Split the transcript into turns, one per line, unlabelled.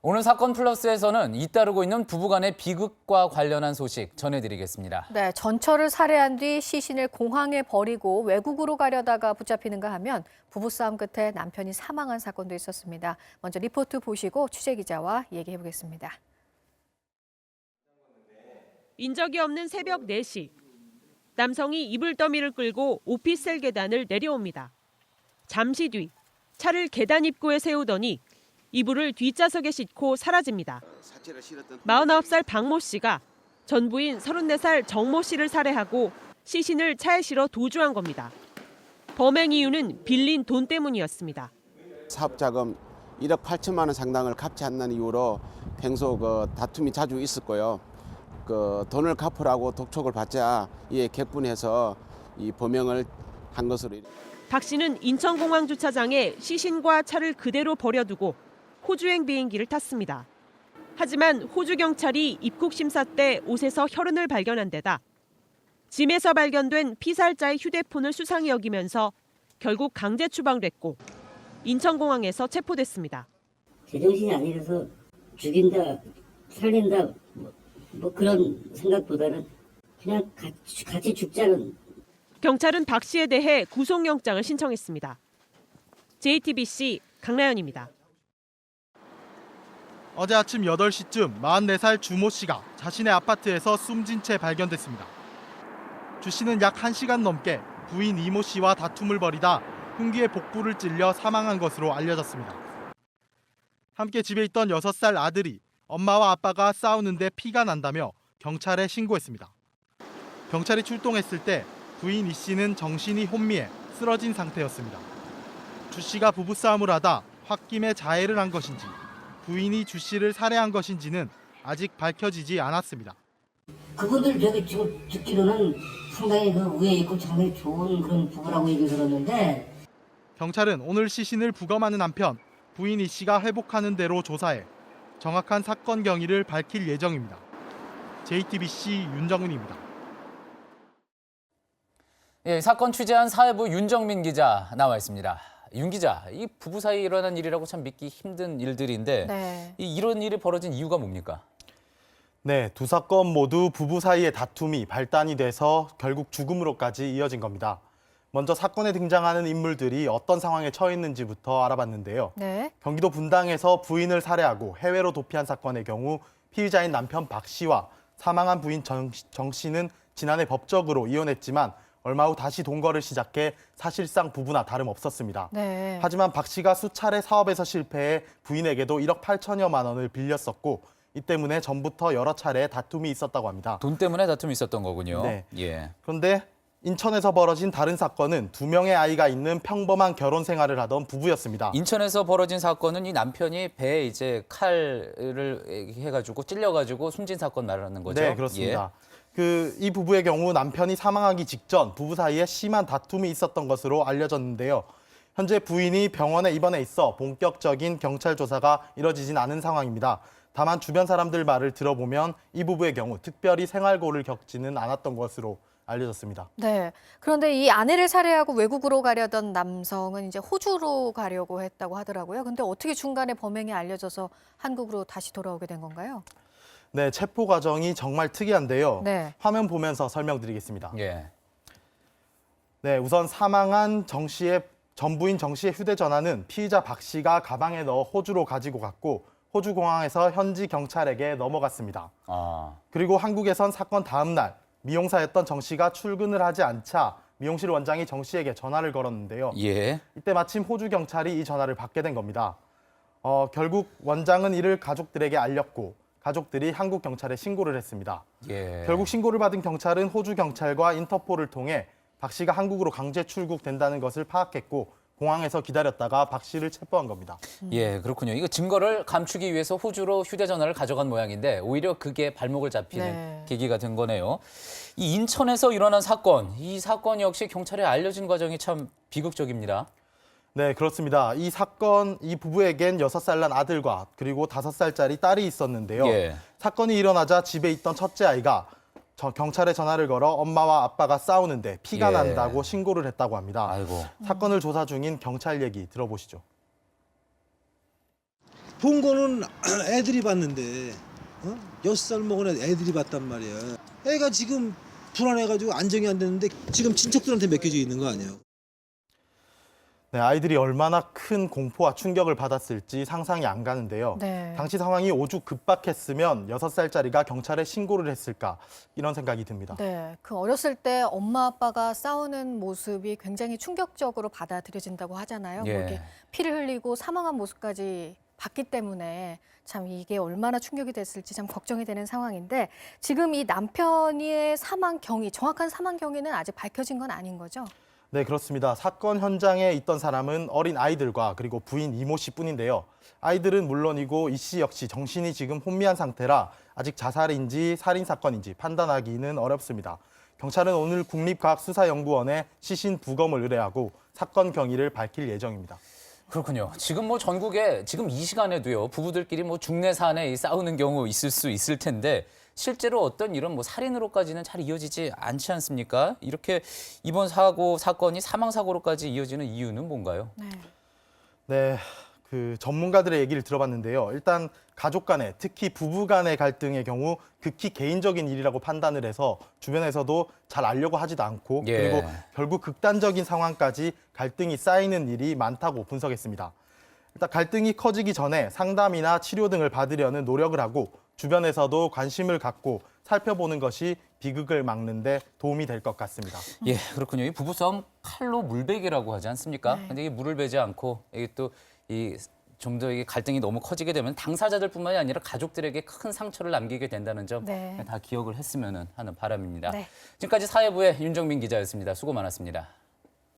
오늘 사건 플러스에서는 잇따르고 있는 부부간의 비극과 관련한 소식 전해드리겠습니다.
네, 전처를 살해한 뒤 시신을 공항에 버리고 외국으로 가려다가 붙잡히는가 하면 부부싸움 끝에 남편이 사망한 사건도 있었습니다. 먼저 리포트 보시고 취재기자와 얘기해보겠습니다.
인적이 없는 새벽 4시. 남성이 이불 더미를 끌고 오피스텔 계단을 내려옵니다. 잠시 뒤 차를 계단 입구에 세우더니 이불을 뒷좌석에 싣고 사라집니다. 49살 박모 씨가 전 부인 34살 정모 씨를 살해하고 시신을 차에 실어 도주한 겁니다. 범행 이유는 빌린 돈 때문이었습니다.
사업자금 1억 8천만 원 상당을 갚지 않는 이유로 평소 다툼이 자주 있었고요. 돈을 갚으라고 독촉을 받자 이에 격분해서 이 범행을 한 것으로.
박 씨는 인천공항 주차장에 시신과 차를 그대로 버려두고 호주행 비행기를 탔습니다. 하지만 호주 경찰이 입국 심사 때 옷에서 혈흔을 발견한 데다 짐에서 발견된 피살자의 휴대폰을 수상히 여기면서 결국 강제 추방됐고 인천공항에서 체포됐습니다.
제정신이 아니라서 죽인다, 살린다 뭐 그런 생각보다는 그냥 같이 죽자는.
경찰은 박 씨에 대해 구속영장을 신청했습니다. JTBC 강나연입니다.
어제 아침 8시쯤 44살 주모 씨가 자신의 아파트에서 숨진 채 발견됐습니다. 주 씨는 약 1시간 넘게 부인 이모 씨와 다툼을 벌이다 흉기에 복부를 찔려 사망한 것으로 알려졌습니다. 함께 집에 있던 6살 아들이 엄마와 아빠가 싸우는데 피가 난다며 경찰에 신고했습니다. 경찰이 출동했을 때 부인 이 씨는 정신이 혼미해 쓰러진 상태였습니다. 주 씨가 부부싸움을 하다 홧김에 자해를 한 것인지 부인이 주 씨를 살해한 것인지는 아직 밝혀지지 않았습니다.
그분들 저기 지금 듣기로는 상당히 우애 있고 상당히 좋은 그런 부부라고 얘기 들었는데.
경찰은 오늘 시신을 부검하는 한편 부인 이 씨가 회복하는 대로 조사해 정확한 사건 경위를 밝힐 예정입니다. JTBC 윤정은입니다.
예, 사건 취재한 사회부 윤정민 기자 나와 있습니다. 윤 기자, 이 부부 사이에 일어난 일이라고 참 믿기 힘든 일들인데
네.
이런 일이 벌어진 이유가 뭡니까?
네, 두 사건 모두 부부 사이의 다툼이 발단이 돼서 결국 죽음으로까지 이어진 겁니다. 먼저 사건에 등장하는 인물들이 어떤 상황에 처해 있는지부터 알아봤는데요.
네.
경기도 분당에서 부인을 살해하고 해외로 도피한 사건의 경우 피의자인 남편 박 씨와 사망한 부인 정 씨는 지난해 법적으로 이혼했지만 얼마 후 다시 동거를 시작해 사실상 부부나 다름없었습니다.
네.
하지만 박 씨가 수차례 사업에서 실패해 부인에게도 1억 8천여만 원을 빌렸었고 이 때문에 전부터 여러 차례 다툼이 있었다고 합니다.
돈 때문에 다툼이 있었던 거군요.
네.
예.
그런데 인천에서 벌어진 다른 사건은 2명의 아이가 있는 평범한 결혼 생활을 하던 부부였습니다.
인천에서 벌어진 사건은 이 남편이 배에 이제 칼을 해가지고 찔려가지고 숨진 사건 말하는 거죠?
네, 그렇습니다. 이 부부의 경우 남편이 사망하기 직전 부부 사이에 심한 다툼이 있었던 것으로 알려졌는데요. 현재 부인이 병원에 입원해 있어 본격적인 경찰 조사가 이뤄지진 않은 상황입니다. 다만 주변 사람들 말을 들어보면 이 부부의 경우 특별히 생활고를 겪지는 않았던 것으로 알려졌습니다.
네. 그런데 이 아내를 살해하고 외국으로 가려던 남성은 이제 호주로 가려고 했다고 하더라고요. 근데 어떻게 중간에 범행이 알려져서 한국으로 다시 돌아오게 된 건가요?
네, 체포 과정이 정말 특이한데요.
네.
화면 보면서 설명드리겠습니다.
예.
네, 우선 사망한 전 부인 정 씨의 휴대전화는 피의자 박 씨가 가방에 넣어 호주로 가지고 갔고 호주 공항에서 현지 경찰에게 넘어갔습니다. 그리고 한국에선 사건 다음 날 미용사였던 정 씨가 출근을 하지 않자 미용실 원장이 정 씨에게 전화를 걸었는데요.
예.
이때 마침 호주 경찰이 이 전화를 받게 된 겁니다. 결국 원장은 이를 가족들에게 알렸고 가족들이 한국 경찰에 신고를 했습니다.
예.
결국 신고를 받은 경찰은 호주 경찰과 인터폴을 통해 박 씨가 한국으로 강제 출국된다는 것을 파악했고 공항에서 기다렸다가 박 씨를 체포한 겁니다.
예, 그렇군요. 이거 증거를 감추기 위해서 호주로 휴대전화를 가져간 모양인데 오히려 그게 발목을 잡히는
네.
계기가 된 거네요. 이 인천에서 일어난 사건, 이 사건 역시 경찰에 알려진 과정이 참 비극적입니다.
네, 그렇습니다. 이 사건, 이 부부에겐 6살 난 아들과 그리고 5살짜리 딸이 있었는데요.
예.
사건이 일어나자 집에 있던 첫째 아이가 경찰에 전화를 걸어 엄마와 아빠가 싸우는데 피가
예.
난다고 신고를 했다고 합니다.
아이고.
사건을 조사 중인 경찰 얘기 들어보시죠.
본 거는 애들이 봤는데 6살 먹은 애들이 봤단 말이야. 애가 지금 불안해가지고 안정이 안 되는데 지금 친척들한테 맡겨져 있는 거 아니에요.
네, 아이들이 얼마나 큰 공포와 충격을 받았을지 상상이 안 가는데요.
네.
당시 상황이 오죽 급박했으면 6살짜리가 경찰에 신고를 했을까 이런 생각이 듭니다.
네, 그 어렸을 때 엄마 아빠가 싸우는 모습이 굉장히 충격적으로 받아들여진다고 하잖아요. 뭐
예.
이렇게 피를 흘리고 사망한 모습까지 봤기 때문에 참 이게 얼마나 충격이 됐을지 참 걱정이 되는 상황인데 지금 이 남편의 사망 경위, 정확한 사망 경위는 아직 밝혀진 건 아닌 거죠?
네, 그렇습니다. 사건 현장에 있던 사람은 어린 아이들과 그리고 부인 이모 씨뿐인데요. 아이들은 물론이고 이 씨 역시 정신이 지금 혼미한 상태라 아직 자살인지 살인 사건인지 판단하기는 어렵습니다. 경찰은 오늘 국립과학수사연구원에 시신 부검을 의뢰하고 사건 경위를 밝힐 예정입니다.
그렇군요. 지금 뭐 전국에 지금 이 시간에도요, 부부들끼리 뭐 중내 사내 싸우는 경우 있을 수 있을 텐데 실제로 어떤 이런 뭐 살인으로까지는 잘 이어지지 않지 않습니까? 이렇게 이번 사건이 사망 사고로까지 이어지는 이유는 뭔가요?
네, 그 전문가들의 얘기를 들어봤는데요. 일단 가족 간에 특히 부부 간의 갈등의 경우 극히 개인적인 일이라고 판단을 해서 주변에서도 잘 알려고 하지도 않고
예.
그리고 결국 극단적인 상황까지 갈등이 쌓이는 일이 많다고 분석했습니다. 일단 갈등이 커지기 전에 상담이나 치료 등을 받으려는 노력을 하고 주변에서도 관심을 갖고 살펴보는 것이 비극을 막는 데 도움이 될 것 같습니다.
예, 그렇군요. 이 부부싸움 칼로 물베기라고 하지 않습니까?
네.
근데 이게 물을 베지 않고 이게 또 좀 더 이게 갈등이 너무 커지게 되면 당사자들뿐만이 아니라 가족들에게 큰 상처를 남기게 된다는 점
네.
다 기억을 했으면 하는 바람입니다.
네.
지금까지 사회부의 윤정민 기자였습니다. 수고 많았습니다.